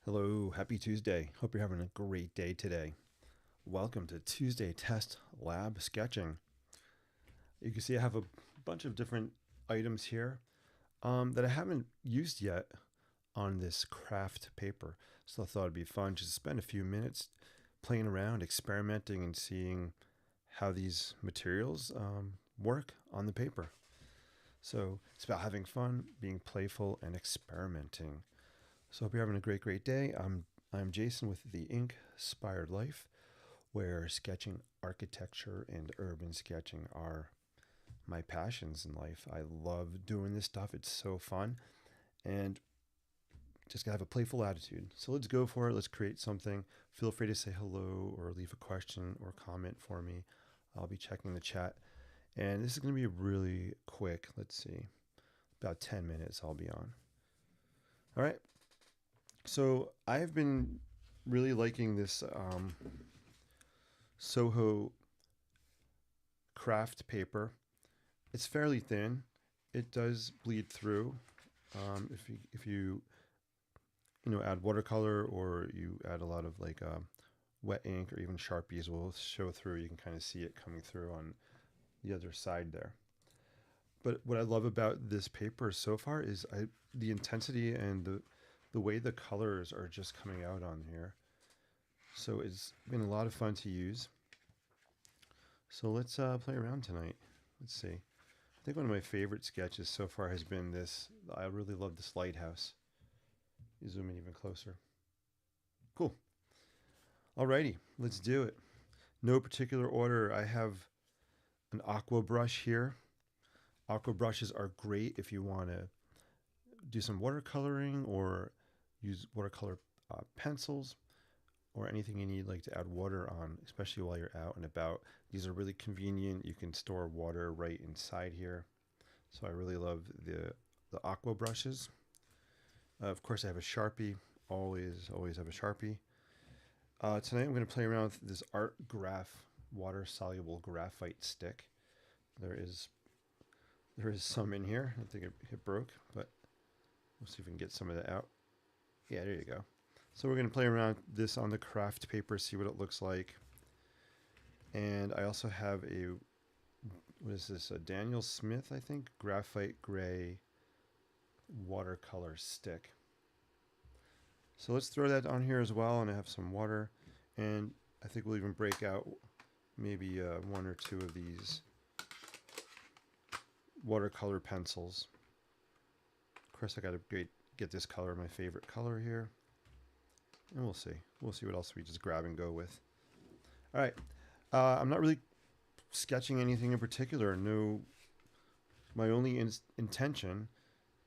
Hello, happy Tuesday. Hope you're having a great day today. Welcome to Tuesday Test Lab Sketching. You can see I have a bunch of different items here that I haven't used yet on this craft paper. So I thought it'd be fun just to spend a few minutes playing around, experimenting, and seeing how these materials work on the paper. So it's about having fun, being playful, and experimenting. So hope you're having a great day. I'm Jason with the Ink Inspired Life, where sketching, architecture, and urban sketching are my passions in life. I love doing this stuff. It's so fun, and just gotta have a playful attitude. So let's go for it. Let's create something. Feel free to say hello or leave a question or comment for me. I'll be checking the chat, and this is gonna be really quick. Let's see, about 10 minutes. I'll be on. All right. So I've been really liking this Soho craft paper. It's fairly thin. It does bleed through. If you add watercolor or you add a lot of like wet ink or even Sharpies will show through. You can kind of see it coming through on the other side there. But what I love about this paper so far is the intensity and the way the colors are just coming out on here. So it's been a lot of fun to use. So let's play around tonight. Let's see. I think one of my favorite sketches so far has been this. I really love this lighthouse. You zoom in even closer. Cool. Alrighty, let's do it. No particular order. I have an aqua brush here. Aqua brushes are great if you want to do some watercoloring or use watercolor pencils or anything you need like to add water on, especially while you're out and about. These are really convenient. You can store water right inside here. So I really love the aqua brushes. Of course, I have a Sharpie. Always have a Sharpie. Tonight I'm going to play around with this Art Graph water soluble graphite stick. There is some in here. I think it broke, but we'll see if we can get some of that out. Yeah, there you go. So we're going to play around this on the craft paper, see what it looks like. And I also have what is this? A Daniel Smith, I think, graphite gray watercolor stick. So let's throw that on here as well, and I have some water. And I think we'll even break out maybe one or two of these watercolor pencils. Of course, I got to get this color, my favorite color here. And we'll see. We'll see what else we just grab and go with. All right. I'm not really sketching anything in particular. No, my only intention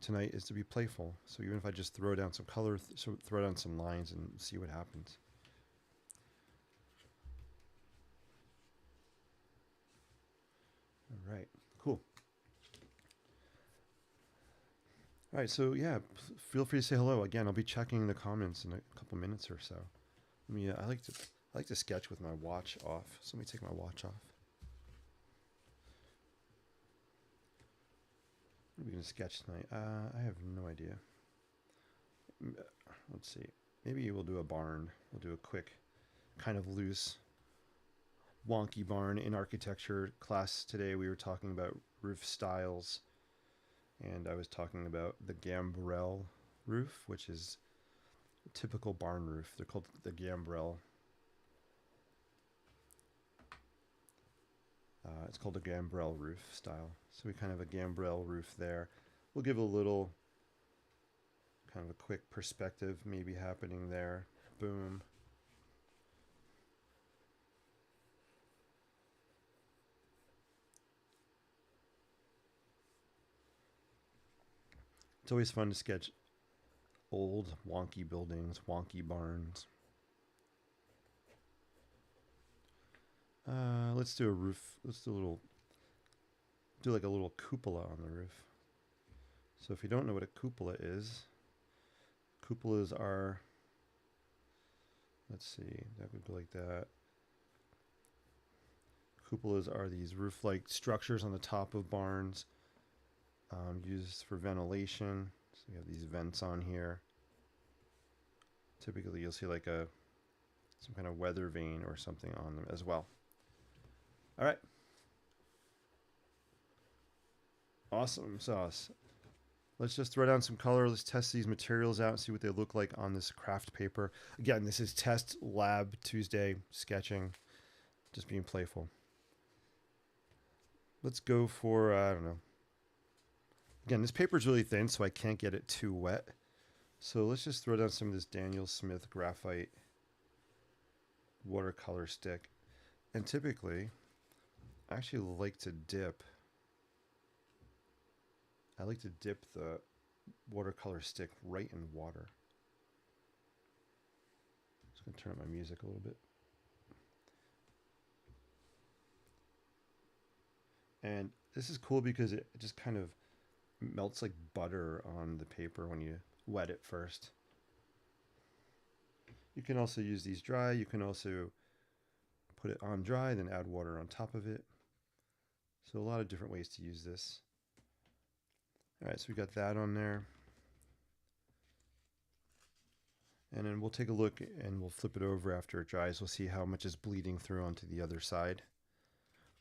tonight is to be playful. So even if I just throw down some color, throw down some lines and see what happens. All right. Cool. All right. So yeah, feel free to say hello. Again, I'll be checking the comments in a couple minutes or so. I like to sketch with my watch off. So let me take my watch off. What are we going to sketch tonight? I have no idea. Let's see. Maybe we'll do a barn. We'll do a quick, kind of loose, wonky barn. In architecture class today, we were talking about roof styles. And I was talking about the gambrel roof, which is a typical barn roof. They're called the gambrel. It's called a gambrel roof style. So we kind of have a gambrel roof there. We'll give a little kind of a quick perspective maybe happening there. Boom. It's always fun to sketch old wonky buildings, wonky barns. Let's do a roof. Let's do like a little cupola on the roof. So if you don't know what a cupola is, cupolas are, let's see, that would go like that. Cupolas are these roof-like structures on the top of barns used for ventilation. So you have these vents on here Typically you'll see like some kind of weather vane or something on them as well. All right. Awesome sauce. Let's just throw down some color. Let's test these materials out and see what they look like on this craft paper. Again, this is Testlab Tuesday sketching, just being playful. Let's go for, I don't know. Again, this paper is really thin, so I can't get it too wet. So let's just throw down some of this Daniel Smith graphite watercolor stick. And typically, I actually like to dip. I like to dip the watercolor stick right in water. Just gonna turn up my music a little bit. And this is cool because it just kind of melts like butter on the paper when you wet it first. You can also use these dry. You can also put it on dry, then add water on top of it. So a lot of different ways to use this. All right, so we got that on there. And then we'll take a look and we'll flip it over after it dries. We'll see how much is bleeding through onto the other side.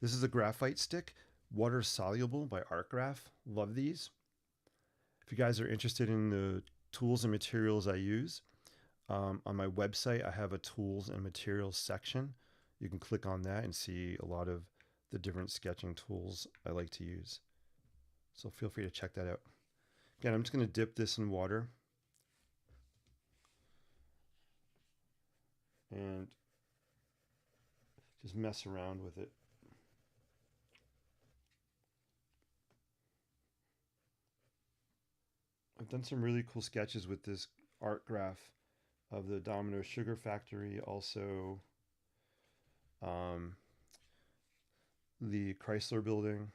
This is a graphite stick, water soluble by Artgraph. Love these. If you guys are interested in the tools and materials I use, on my website, I have a tools and materials section. You can click on that and see a lot of the different sketching tools I like to use. So feel free to check that out. Again, I'm just going to dip this in water. And just mess around with it. I've done some really cool sketches with this art graph of the Domino's Sugar Factory, also the Chrysler Building,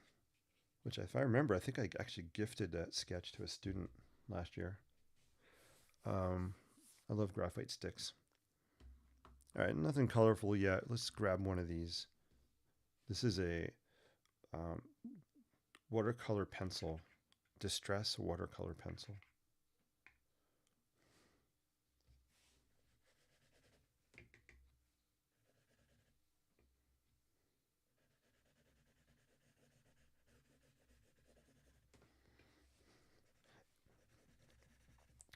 which if I remember, I think I actually gifted that sketch to a student last year. I love graphite sticks. All right, nothing colorful yet. Let's grab one of these. This is a watercolor pencil, Distress watercolor pencil.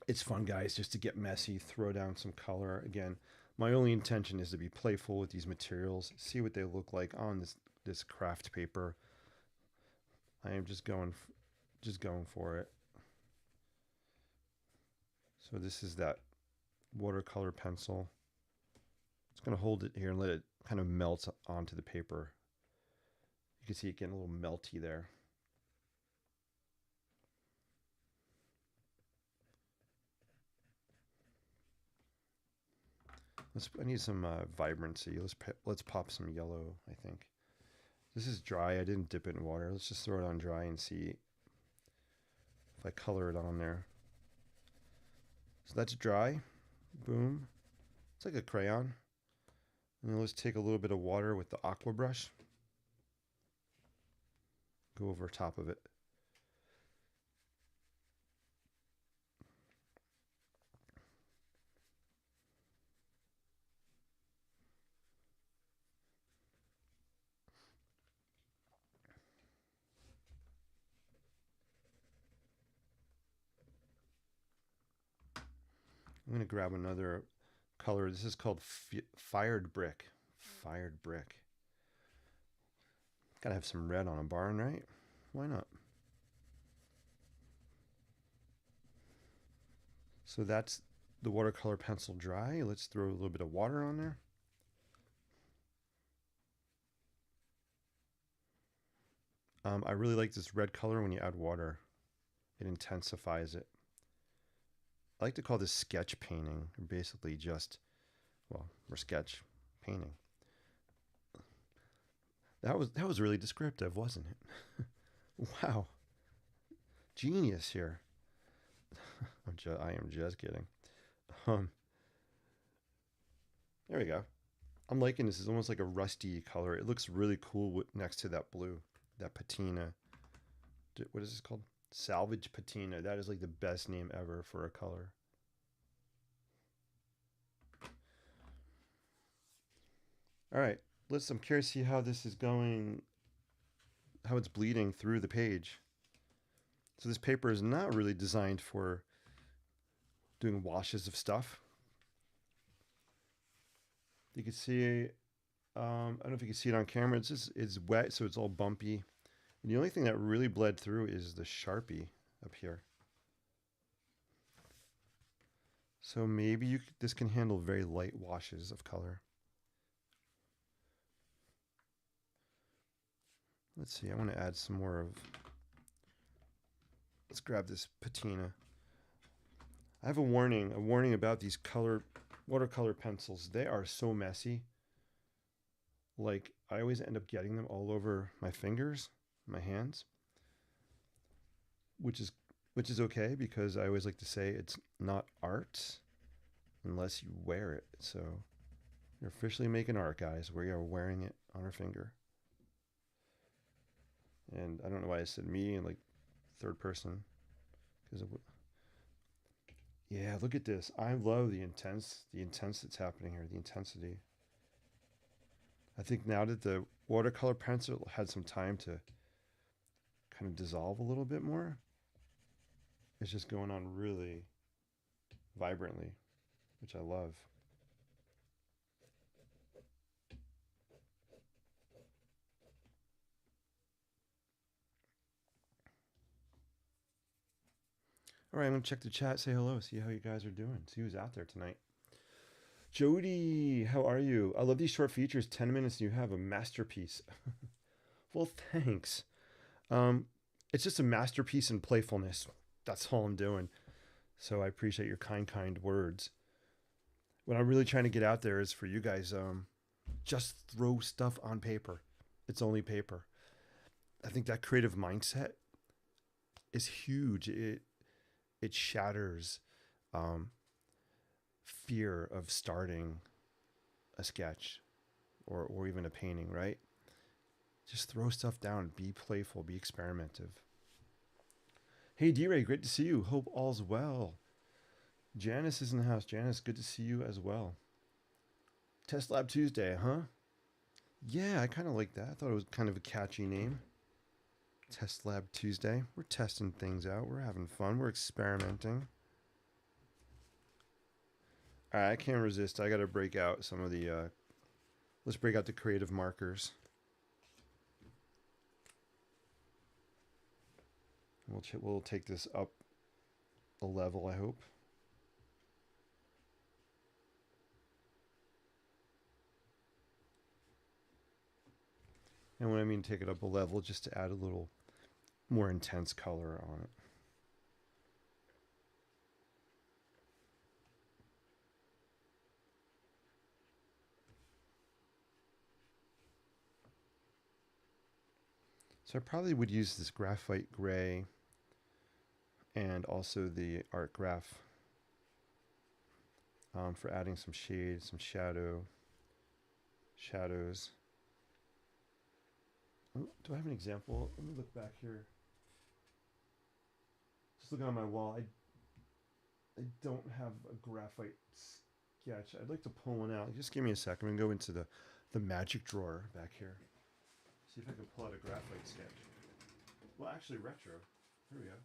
It's fun, guys, just to get messy, throw down some color. Again, my only intention is to be playful with these materials, see what they look like on this craft paper. I am just going for it. So this is that watercolor pencil. Just going to hold it here and let it kind of melt onto the paper. You can see it getting a little melty there. I need some vibrancy. Let's pop some yellow, I think. This is dry. I didn't dip it in water. Let's just throw it on dry and see if I color it on there. So that's dry. Boom. It's like a crayon. And then let's take a little bit of water with the aqua brush. Go over top of it. I'm going to grab another color. This is called Fired Brick. Fired Brick. Gotta have some red on a barn, right? Why not? So that's the watercolor pencil dry. Let's throw a little bit of water on there. I really like this red color when you add water. It intensifies it. I like to call this sketch painting, or basically just, well, we're sketch painting. That was really descriptive, wasn't it? Wow. Genius here. I am just kidding. There we go. I'm liking this. It's almost like a rusty color. It looks really cool next to that blue, that patina. What is this called? Salvage patina. That is like the best name ever for a color. All right, I'm curious to see how this is going, how it's bleeding through the page. So this paper is not really designed for doing washes of stuff. You can see, I don't know if you can see it on camera. It's wet, so it's all bumpy. And the only thing that really bled through is the Sharpie up here. So maybe this can handle very light washes of color. Let's see, I want to add some more of, let's grab this patina. I have a warning about these watercolor pencils. They are so messy. Like, I always end up getting them all over my fingers, my hands, which is okay, because I always like to say it's not art unless you wear it. So you're officially making art, guys. We are wearing it on our finger. And I don't know why I said me in like third person, because yeah, look at this. I love the intense that's happening here, the intensity. I think now that the watercolor pencil had some time to kind of dissolve a little bit more, it's just going on really vibrantly, which I love. All right, I'm going to check the chat, say hello, see how you guys are doing, see who's out there tonight. Jody, how are you? I love these short features, 10 minutes, and you have a masterpiece. Well, thanks. It's just a masterpiece in playfulness. That's all I'm doing. So I appreciate your kind words. What I'm really trying to get out there is for you guys, just throw stuff on paper. It's only paper. I think that creative mindset is huge. It shatters fear of starting a sketch or even a painting, right? Just throw stuff down, be playful, be experimentative. Hey D-Ray, great to see you. Hope all's well. Janice is in the house. Janice, good to see you as well. Testlab Tuesday, huh? Yeah, I kind of like that. I thought it was kind of a catchy name. Testlab Tuesday. We're testing things out. We're having fun. We're experimenting. All right, I can't resist. I got to break out some of the, let's break out the creative markers. We'll take this up a level, I hope. And when I mean take it up a level, just to add a little more intense color on it. So I probably would use this graphite gray and also the art graph for adding some shade, some shadows. Oh, do I have an example? Let me look back here. Just looking on my wall, I don't have a graphite sketch. I'd like to pull one out. Just give me a second. I'm gonna go into the magic drawer back here. See if I can pull out a graphite sketch. Well, actually, retro. Here we go.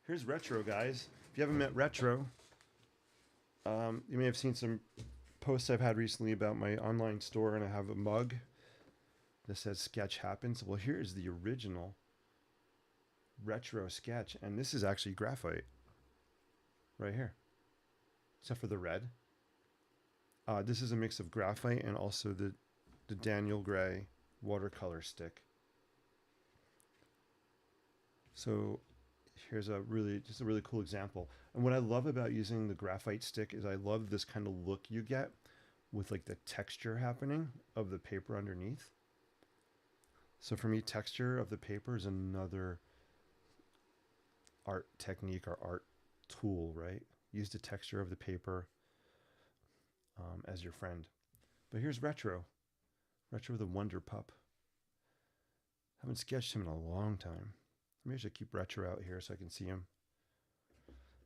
Here's retro, guys. If you haven't met retro, you may have seen some posts I've had recently about my online store, and I have a mug that says "Sketch Happens." Well, here's the original retro sketch, and this is actually graphite right here, except for the red. This is a mix of graphite and also the Daniel Gray watercolor stick. So here's just a really cool example. And what I love about using the graphite stick is I love this kind of look you get with like the texture happening of the paper underneath. So for me, texture of the paper is another art technique or art tool, right? Use the texture of the paper as your friend. But here's Retro the Wonder Pup. Haven't sketched him in a long time. Maybe I should keep Retro out here so I can see him.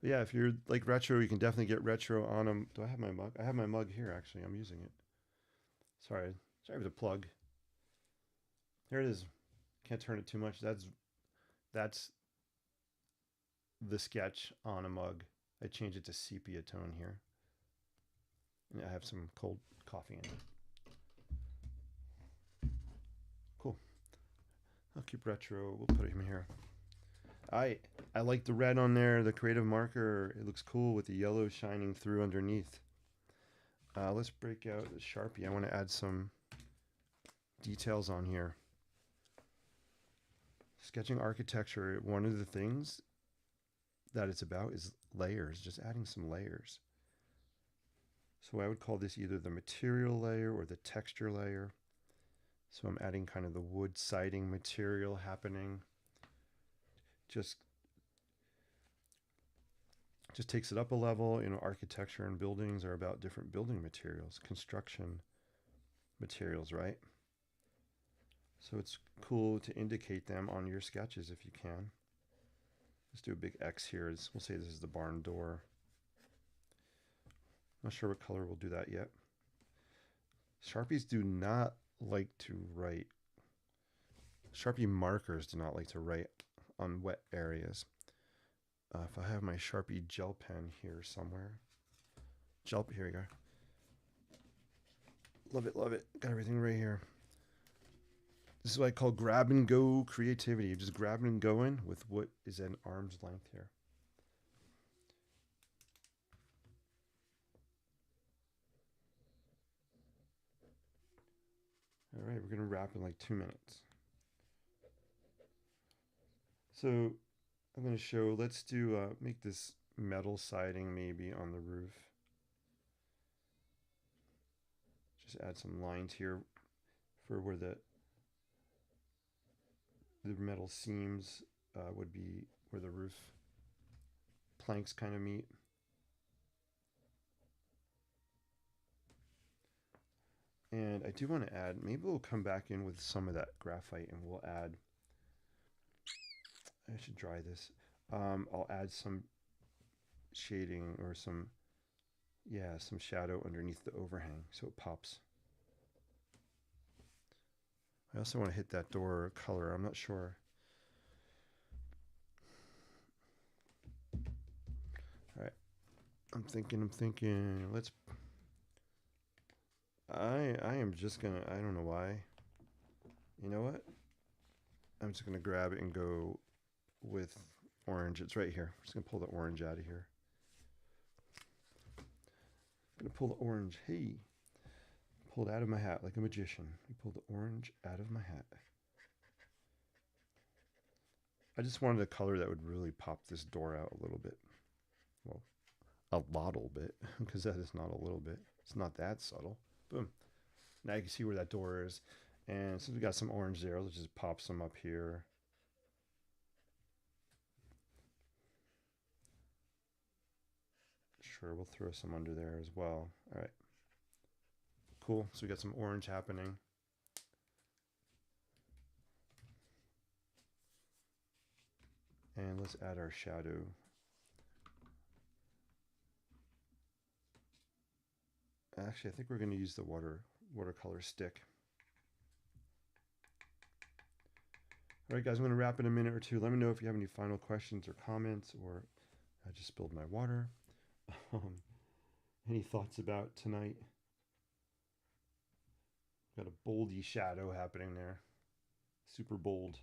But yeah, if you're like retro, you can definitely get retro on them. Do I have my mug? I have my mug here, actually. I'm using it. Sorry for the plug. Here it is. Can't turn it too much. That's the sketch on a mug. I changed it to sepia tone here. And I have some cold coffee in it. Cool. I'll keep retro. We'll put him here. I I like the red on there, the creative marker. It looks cool with the yellow shining through underneath. Let's break out the Sharpie. I want to add some details on here. Sketching architecture, one of the things that it's about is layers, just adding some layers. So I would call this either the material layer or the texture layer. So I'm adding kind of the wood siding material happening. Just takes it up a level. You know, architecture and buildings are about different building materials, construction materials, right? So it's cool to indicate them on your sketches if you can. Let's do a big X here. We'll say this is the barn door. Not sure what color we'll do that yet. Sharpies do not like to write. Sharpie markers do not like to write on wet areas. If I have my Sharpie gel pen here somewhere. Here we go. Love it, love it. Got everything right here. This is what I call grab and go creativity. You're just grabbing and going with what is at arm's length here. All right, we're going to wrap in like 2 minutes. So I'm going to show, let's do, make this metal siding maybe on the roof. Just add some lines here for where the metal seams would be where the roof planks kind of meet. And I do want to add, maybe we'll come back in with some of that graphite and we'll add, I should dry this. I'll add some shading or some shadow underneath the overhang so it pops. I also want to hit that door color. I'm not sure. All right. I'm thinking. Let's. I am just gonna. I don't know why. You know what? I'm just gonna grab it and go with orange. It's right here. I'm just gonna pull the orange out of here. I'm gonna pull the orange. Hey. Pulled out of my hat like a magician. I pulled the orange out of my hat. I just wanted a color that would really pop this door out a little bit. Well, a little bit, because that is not a little bit. It's not that subtle. Boom. Now you can see where that door is. And since we got some orange there, let's just pop some up here. Sure, we'll throw some under there as well. All right. Cool. So we got some orange happening. And let's add our shadow. Actually, I think we're going to use the watercolor stick. All right, guys, I'm going to wrap in a minute or two. Let me know if you have any final questions or comments, or I just spilled my water. Any thoughts about tonight? Got a boldy shadow happening there. Super bold.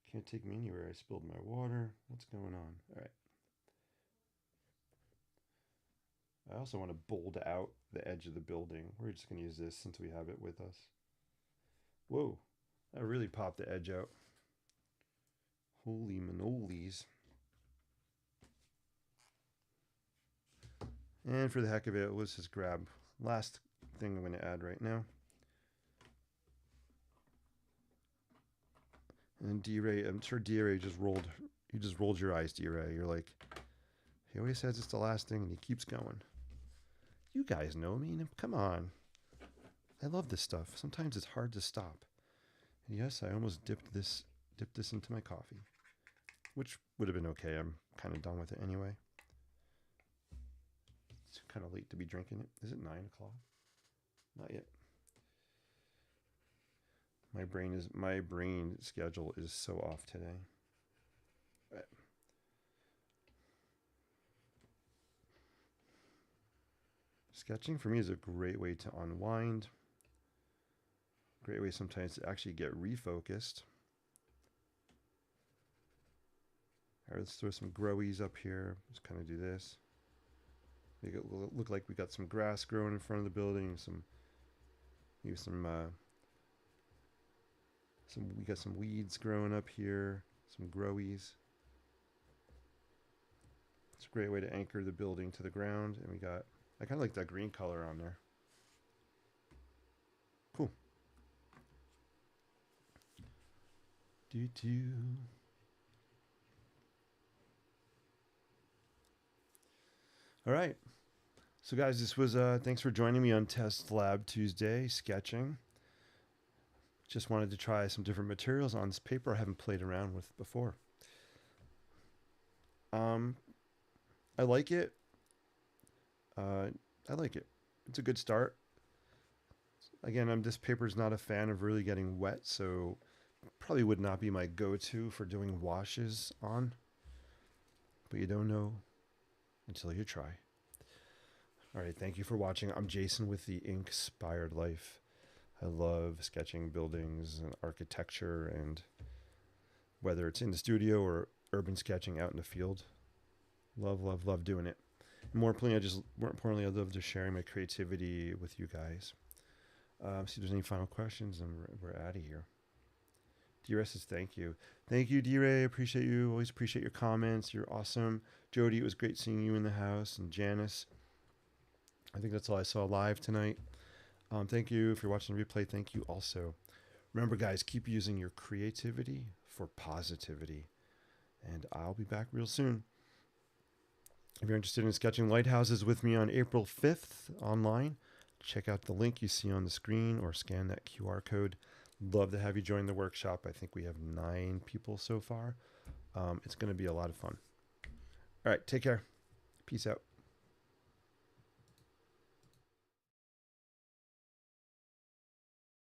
Can't take me anywhere. I spilled my water. What's going on? All right. I also want to bold out the edge of the building. We're just going to use this since we have it with us. Whoa, that really popped the edge out. Holy manoles. And for the heck of it, let's just grab last thing I'm going to add right now. And D-Ray, I'm sure D-Ray you just rolled your eyes, D-Ray. You're like, he always says it's the last thing and he keeps going. You guys know me, come on. I love this stuff. Sometimes it's hard to stop. And yes, I almost dipped this into my coffee. which would have been okay. I'm kind of done with it anyway. It's kind of late to be drinking it. Is it 9 o'clock? Not yet. My brain schedule is so off today. Right. Sketching for me is a great way to unwind. Great way sometimes to actually get refocused. All right, let's throw some growies up here. Just kind of do this. Make it look like we got some grass growing in front of the building. We got some weeds growing up here. Some growies. It's a great way to anchor the building to the ground. And I kind of like that green color on there. Cool. All right. So guys, this was thanks for joining me on Testlab Tuesday sketching. Just wanted to try some different materials on this paper I haven't played around with before. I like it. I like it. It's a good start. Again, this paper's not a fan of really getting wet, so probably would not be my go-to for doing washes on. But you don't know until you try. All right, thank you for watching. I'm Jason with the Ink-Spired Life. I love sketching buildings and architecture, and whether it's in the studio or urban sketching out in the field. Love doing it. More importantly, I love just sharing my creativity with you guys. See if there's any final questions, and we're out of here. D-Ray says thank you. Thank you, D-Ray. Appreciate you. Always appreciate your comments. You're awesome. Jody, it was great seeing you in the house. And Janice, I think that's all I saw live tonight. Thank you. If you're watching the replay, thank you also. Remember, guys, keep using your creativity for positivity. And I'll be back real soon. If you're interested in sketching lighthouses with me on April 5th online, check out the link you see on the screen or scan that QR code. Love to have you join the workshop. I think we have 9 people so far. It's going to be a lot of fun. All right, take care. Peace out.